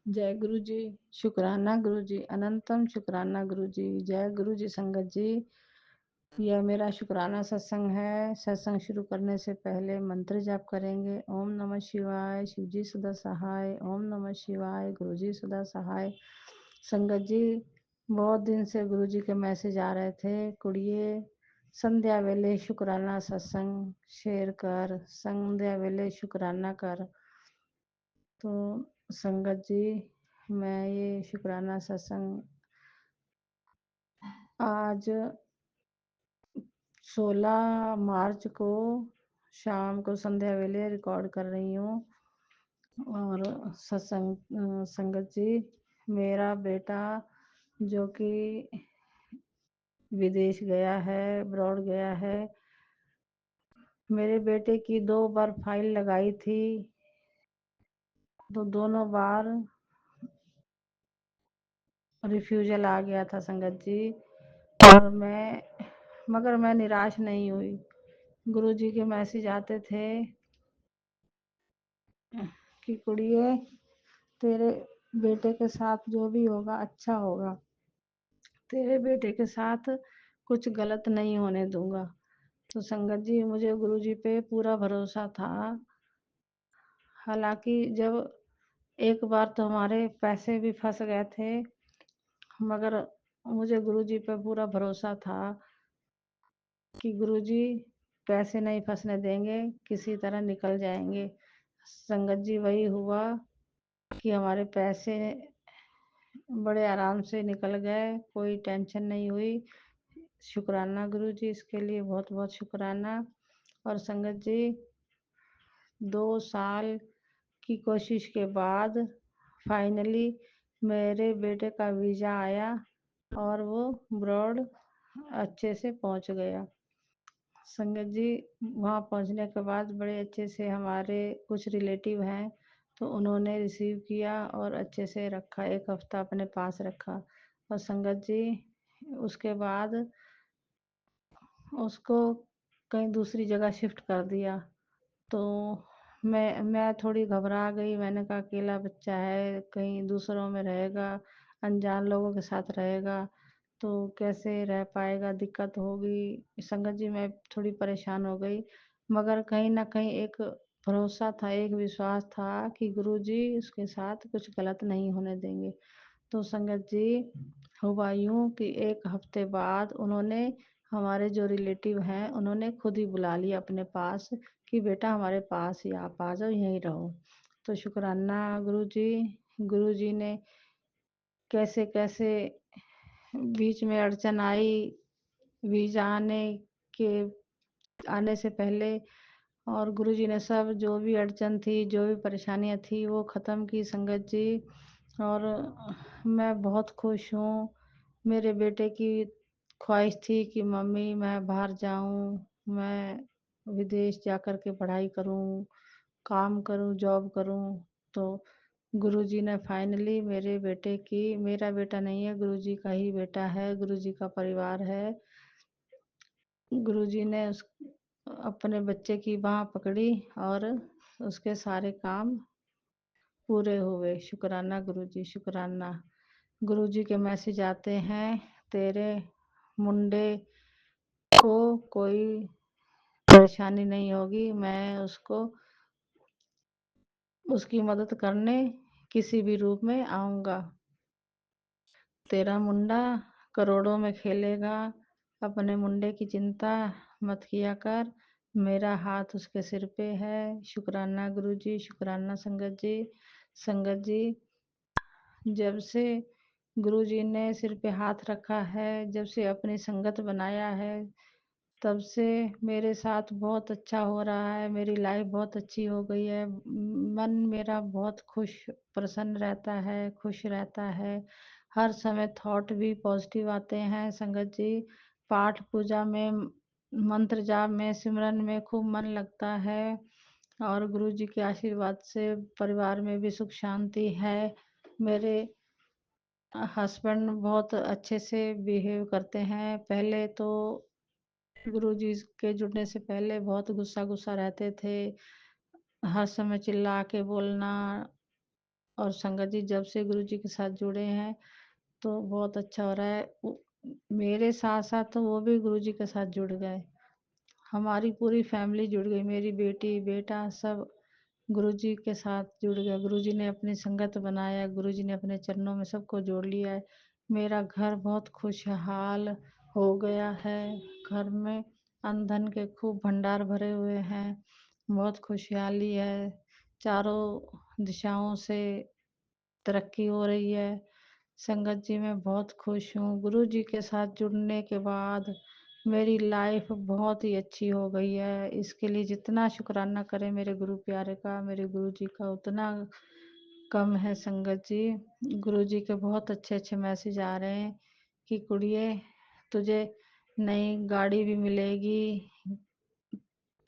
जय गुरु जी, शुक्राना गुरु जी, अनंतम शुक्राना गुरु जी, जय गुरु जी संगत जी। यह मेरा शुक्राना सत्संग है। सत्संग शुरू करने से पहले मंत्र जाप करेंगे। ओम नमः शिवाय, शिव जी सदा सहाय। ओम नमः शिवाय, गुरु जी सदा सहाय। संगत जी, बहुत दिन से गुरु जी के मैसेज आ रहे थे, कुड़िए संध्या वेले शुक्राना सत्संग शेयर कर, संध्या वेले शुक्राना कर। तो संगत जी, मैं ये शुक्राना सत्संग आज 16 मार्च को शाम को संध्या वेले रिकॉर्ड कर रही हूँ। और सत्संग संगत जी, मेरा बेटा जो कि विदेश गया है, अब्रॉड गया है, मेरे बेटे की 2 बार फाइल लगाई थी, तो दोनों बार रिफ्यूजल आ गया था संगत जी। और मगर मैं निराश नहीं हुई। गुरु जी के मैसेज आते थे कि कुड़िए, तेरे बेटे के साथ जो भी होगा अच्छा होगा, तेरे बेटे के साथ कुछ गलत नहीं होने दूंगा। तो संगत जी, मुझे गुरु जी पे पूरा भरोसा था। हालांकि जब एक बार तो हमारे पैसे भी फंस गए थे, मगर मुझे गुरु जी पे पूरा भरोसा था कि गुरु जी पैसे नहीं फंसने देंगे, किसी तरह निकल जाएंगे। संगत जी, वही हुआ कि हमारे पैसे बड़े आराम से निकल गए, कोई टेंशन नहीं हुई। शुक्राना गुरु जी, इसके लिए बहुत बहुत शुक्राना। और संगत जी, 2 साल की कोशिश के बाद फाइनली मेरे बेटे का वीज़ा आया और वो ब्रॉड अच्छे से पहुंच गया। संगत जी, वहाँ पहुँचने के बाद बड़े अच्छे से हमारे कुछ रिलेटिव हैं, तो उन्होंने रिसीव किया और अच्छे से रखा, 1 हफ्ता अपने पास रखा। और संगत जी, उसके बाद उसको कहीं दूसरी जगह शिफ्ट कर दिया। तो मैं थोड़ी घबरा गई। मैंने कहा अकेला बच्चा है, कहीं दूसरों में रहेगा, अनजान लोगों के साथ रहेगा, तो कैसे रह पाएगा, दिक्कत होगी। संगत जी, मैं थोड़ी परेशान हो गई, मगर कहीं ना कहीं एक भरोसा था, एक विश्वास था कि गुरु जी उसके साथ कुछ गलत नहीं होने देंगे। तो संगत जी, हुआ यूं कि 1 हफ्ते बाद उन्होंने, हमारे जो रिलेटिव हैं, उन्होंने खुद ही बुला लिया अपने पास कि बेटा हमारे पास ही आप आ जाओ, यहीं रहो। तो शुक्राना गुरु जी। गुरु जी ने कैसे कैसे बीच में अड़चन आई, वीजा के आने से पहले, और गुरु जी ने सब जो भी अड़चन थी, जो भी परेशानियां थी, वो ख़त्म की संगत जी। और मैं बहुत खुश हूँ। मेरे बेटे की ख्वाहिश थी कि मम्मी मैं बाहर जाऊँ, मैं विदेश जा कर के पढ़ाई करूँ, काम करूँ, जॉब करूँ। तो गुरुजी ने फाइनली मेरे बेटे की, मेरा बेटा नहीं है, गुरुजी का ही बेटा है, गुरुजी का परिवार है, गुरुजी ने अपने बच्चे की बाह पकड़ी और उसके सारे काम पूरे हुए। शुक्राना गुरुजी, शुक्राना। गुरुजी के मैसेज आते हैं, तेरे मुंडे को कोई परेशानी नहीं होगी, मैं उसको उसकी मदद करने किसी भी रूप में आऊँगा। तेरा मुंडा करोड़ों में खेलेगा, अपने मुंडे की चिंता मत किया कर, मेरा हाथ उसके सिर पे है। शुक्राना गुरुजी, शुक्राना संगत जी। संगत जी, जब से गुरुजी ने सिर पे हाथ रखा है, जब से अपनी संगत बनाया है, तब से मेरे साथ बहुत अच्छा हो रहा है, मेरी लाइफ बहुत अच्छी हो गई है। मन मेरा बहुत खुश, प्रसन्न रहता है, खुश रहता है। हर समय थॉट भी पॉजिटिव आते हैं संगत जी। पाठ पूजा में, मंत्र जाप में, सिमरन में खूब मन लगता है। और गुरु जी के आशीर्वाद से परिवार में भी सुख शांति है। मेरे हस्बैंड बहुत अच्छे से बिहेव करते हैं। पहले तो गुरु जी के जुड़ने से पहले बहुत गुस्सा गुस्सा रहते थे, हर समय चिल्ला के बोलना, और संगत जी जब से गुरु जी के साथ जुड़े हैं तो बहुत अच्छा हो रहा है। मेरे साथ साथ तो वो भी गुरु जी के साथ जुड़ गए, हमारी पूरी फैमिली जुड़ गई, मेरी बेटी बेटा सब गुरुजी के साथ जुड़ गया। गुरुजी ने अपनी संगत बनाया, गुरुजी ने अपने चरणों में सबको जोड़ लिया है। मेरा घर बहुत खुशहाल हो गया है। घर में अन्न धन के खूब भंडार भरे हुए हैं, बहुत खुशहाली है। चारों दिशाओं से तरक्की हो रही है। संगत जी मैं बहुत खुश हूँ। गुरु जी के साथ जुड़ने के बाद मेरी लाइफ बहुत ही अच्छी हो गई है। इसके लिए जितना शुक्राना करें मेरे गुरु प्यारे का, मेरे गुरु जी का, उतना कम है। संगत जी गुरु जी के बहुत अच्छे अच्छे मैसेज आ रहे हैं कि कुड़िए तुझे नई गाड़ी भी मिलेगी,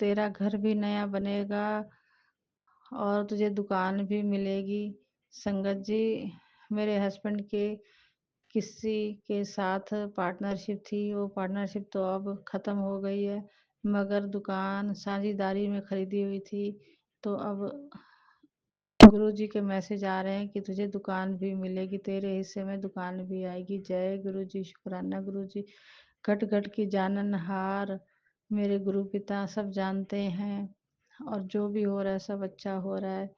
तेरा घर भी नया बनेगा और तुझे दुकान भी मिलेगी। संगत जी मेरे हस्बैंड के किसी के साथ पार्टनरशिप थी, वो पार्टनरशिप तो अब ख़त्म हो गई है, मगर दुकान साझेदारी में ख़रीदी हुई थी। तो अब गुरु जी के मैसेज आ रहे हैं कि तुझे दुकान भी मिलेगी, तेरे हिस्से में दुकान भी आएगी। जय गुरु जी, शुक्राना गुरु जी। घट घट की जाननहार मेरे गुरु पिता सब जानते हैं, और जो भी हो रहा है सब अच्छा हो रहा है।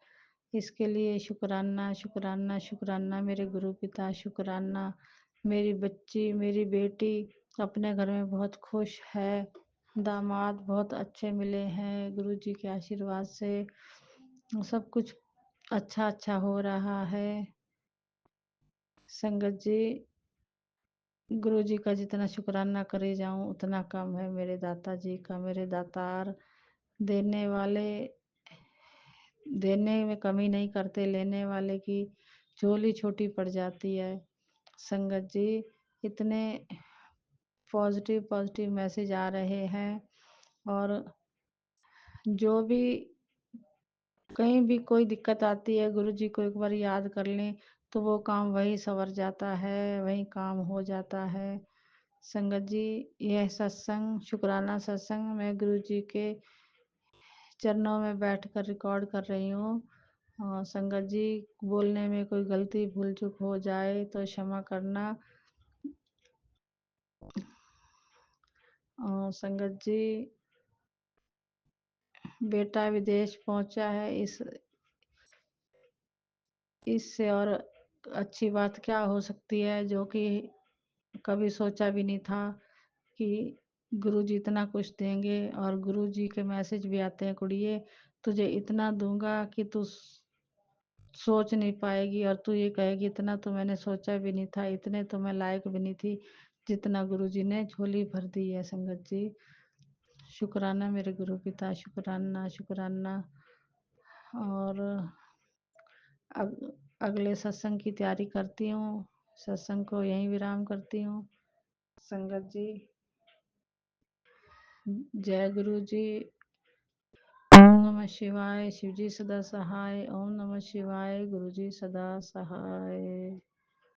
इसके लिए शुक्राना शुक्राना शुक्राना मेरे गुरु पिता, शुक्राना। मेरी बच्ची मेरी बेटी अपने घर में बहुत खुश है, दामाद बहुत अच्छे मिले हैं गुरु जी के आशीर्वाद से। सब कुछ अच्छा अच्छा हो रहा है। संगत जी गुरु जी का जितना शुक्राना करे जाऊं उतना कम है। मेरे दाता जी का, मेरे दातार देने वाले देने में कमी नहीं करते, लेने वाले की झोली छोटी पड़ जाती है। संगत जी इतने पॉजिटिव पॉजिटिव मैसेज आ रहे हैं, और जो भी कहीं भी कोई दिक्कत आती है गुरु जी को एक बार याद कर लें तो वो काम वही संवर जाता है, वही काम हो जाता है। संगत जी यह सत्संग शुक्राना सत्संग मैं गुरु जी के चरणों में बैठकर रिकॉर्ड कर रही हूँ। संगत जी बोलने में कोई गलती भूल चूक हो जाए तो क्षमा करना। संगत जी बेटा विदेश पहुंचा है, इससे और अच्छी बात क्या हो सकती है, जो कि कभी सोचा भी नहीं था कि गुरुजी इतना कुछ देंगे। और गुरुजी के मैसेज भी आते हैं, कुड़िए तुझे इतना दूंगा कि तू सोच नहीं पाएगी, और तू ये कहेगी इतना तो मैंने सोचा भी नहीं था, इतने तो मैं लायक भी नहीं थी जितना गुरुजी ने झोली भर दी है। संगत जी शुक्राना मेरे गुरु पिता, शुक्राना शुक्राना। और अग, अगले सत्संग की तैयारी करती हूँ, सत्संग को यहीं विराम करती हूँ। संगत जी जय गुरु जी। ओम नमः शिवाय। शिव जी सदा सहाय। ओम नमः शिवाय। गुरु जी सदा सहाय।